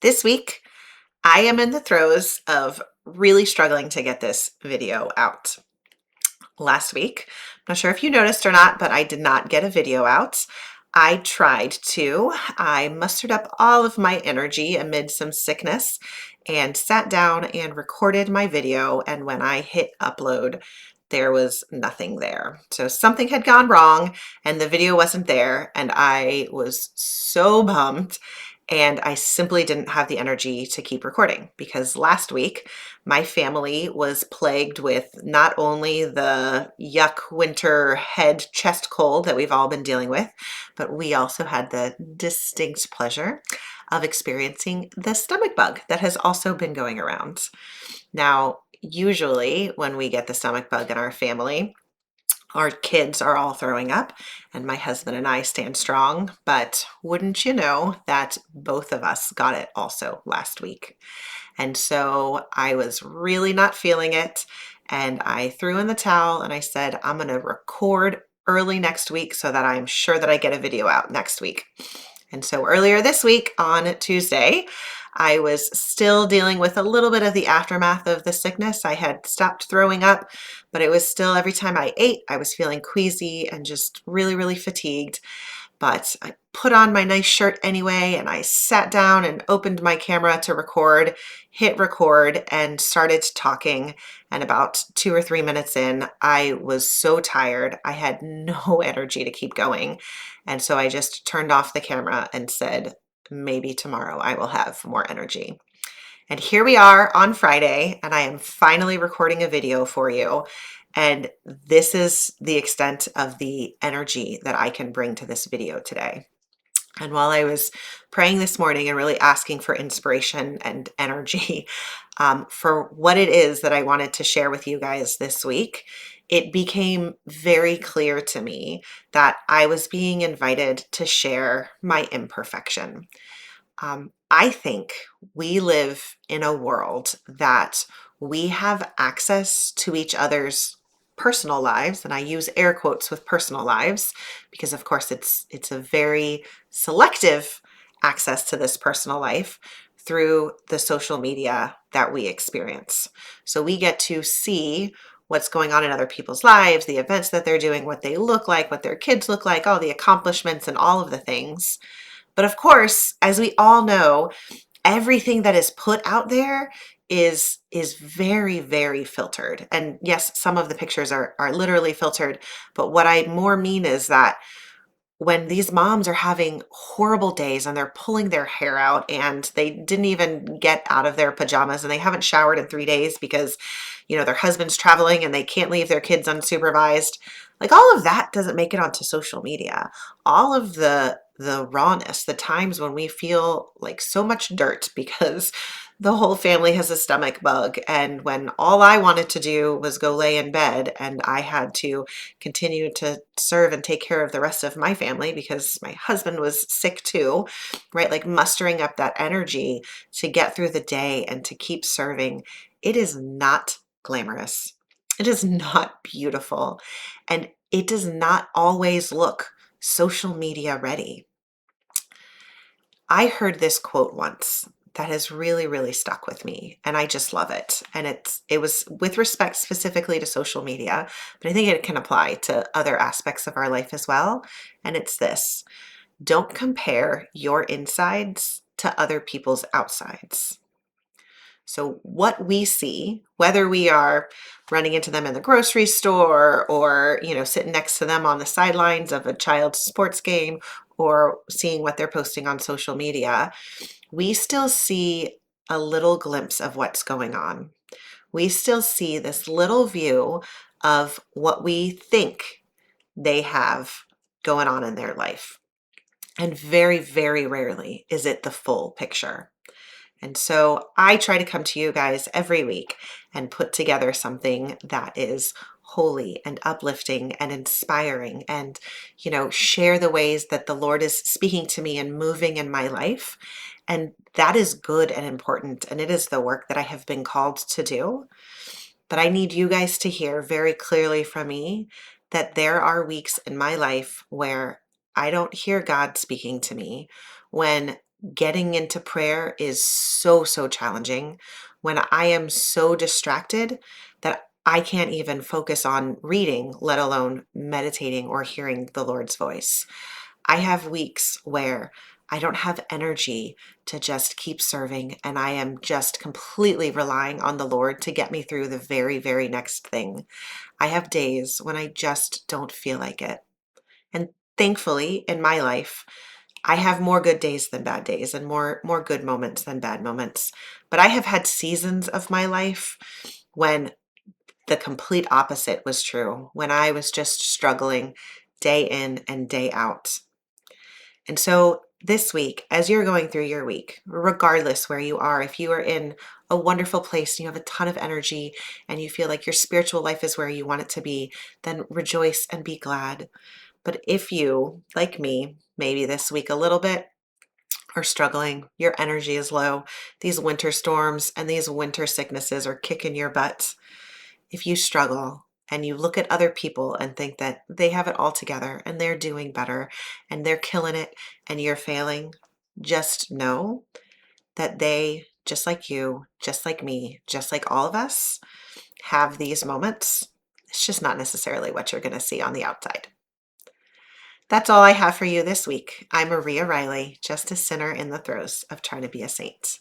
This week, I am in the throes of really struggling to get this video out. Last week, I'm not sure if you noticed or not, but I did not get a video out. I tried to. I mustered up all of my energy amid some sickness and sat down and recorded my video. And when I hit upload, there was nothing there. So something had gone wrong and the video wasn't there. And I was so bummed. And I simply didn't have the energy to keep recording because last week my family was plagued with not only the yuck winter head chest cold that we've all been dealing with, but we also had the distinct pleasure of experiencing the stomach bug that has also been going around. Now, usually when we get the stomach bug in our family, our kids are all throwing up, and my husband and I stand strong. But wouldn't you know that both of us got it also last week? And so I was really not feeling it. And I threw in the towel and I said, I'm going to record early next week so that I'm sure that I get a video out next week. And so earlier this week on Tuesday, I was still dealing with a little bit of the aftermath of the sickness. I had stopped throwing up, but it was still every time I ate, I was feeling queasy and just really, really fatigued. But I put on my nice shirt anyway, and I sat down and opened my camera to record, hit record, and started talking. And about 2 or 3 minutes in, I was so tired. I had no energy to keep going. And so I just turned off the camera and said, maybe tomorrow I will have more energy. And here we are on Friday, and I am finally recording a video for you. And this is the extent of the energy that I can bring to this video today. And while I was praying this morning and really asking for inspiration and energy for what it is that I wanted to share with you guys this week, it became very clear to me that I was being invited to share my imperfection. I think we live in a world that we have access to each other's personal lives, and I use air quotes with personal lives because of course it's a very selective access to this personal life through the social media that we experience. So we get to see what's going on in other people's lives, the events that they're doing, what they look like, what their kids look like, all the accomplishments and all of the things. But of course, as we all know, everything that is put out there is very, very filtered. And yes, some of the pictures are literally filtered, but what I more mean is that when these moms are having horrible days and they're pulling their hair out and they didn't even get out of their pajamas and they haven't showered in 3 days because, their husband's traveling and they can't leave their kids unsupervised. Like all of that doesn't make it onto social media. All of the rawness, the times when we feel like so much dirt because the whole family has a stomach bug, and when all I wanted to do was go lay in bed and I had to continue to serve and take care of the rest of my family because my husband was sick too, right? Like mustering up that energy to get through the day and to keep serving. It is not glamorous. It is not beautiful. And it does not always look social media ready. I heard this quote once that has really, really stuck with me, and I just love it. And it was with respect specifically to social media, but I think it can apply to other aspects of our life as well. And it's this: don't compare your insides to other people's outsides. So what we see, whether we are running into them in the grocery store or, sitting next to them on the sidelines of a child's sports game or seeing what they're posting on social media, we still see a little glimpse of what's going on. We still see this little view of what we think they have going on in their life. And very, very rarely is it the full picture. And so I try to come to you guys every week and put together something that is holy and uplifting and inspiring and, share the ways that the Lord is speaking to me and moving in my life. And that is good and important. And it is the work that I have been called to do. But I need you guys to hear very clearly from me that there are weeks in my life where I don't hear God speaking to me, when getting into prayer is so, so challenging when I am so distracted that I can't even focus on reading, let alone meditating or hearing the Lord's voice. I have weeks where I don't have energy to just keep serving, and I am just completely relying on the Lord to get me through the very, very next thing. I have days when I just don't feel like it. And thankfully, in my life, I have more good days than bad days and more good moments than bad moments. But I have had seasons of my life when the complete opposite was true, when I was just struggling day in and day out. And so this week, as you're going through your week, regardless where you are, if you are in a wonderful place and you have a ton of energy and you feel like your spiritual life is where you want it to be, then rejoice and be glad. But if you, like me, maybe this week a little bit, are struggling, your energy is low, these winter storms and these winter sicknesses are kicking your butt. If you struggle and you look at other people and think that they have it all together and they're doing better and they're killing it and you're failing, just know that they, just like you, just like me, just like all of us, have these moments. It's just not necessarily what you're going to see on the outside. That's all I have for you this week. I'm Maria Riley, just a sinner in the throes of trying to be a saint.